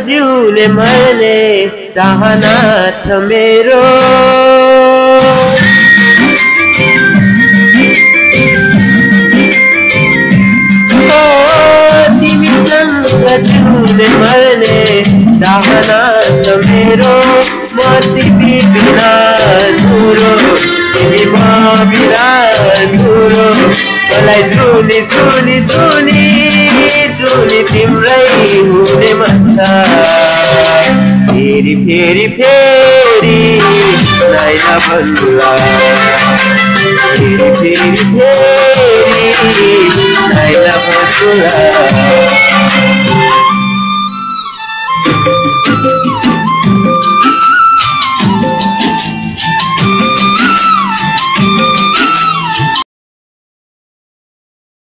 जिउने मर्ने चाहना छ मेरो तिमीसँग जिउने मर्ने चाहना छ मेरो म तिमी बिना अधुरो तिमी म बिना अधुरो मलाई जुनी जुनी जुनी जुनी तिम्रै हुने मन छ फेरि फेरि फेरि नैना भन्नुला फेरि फेरि फेरि नैना भन्नुला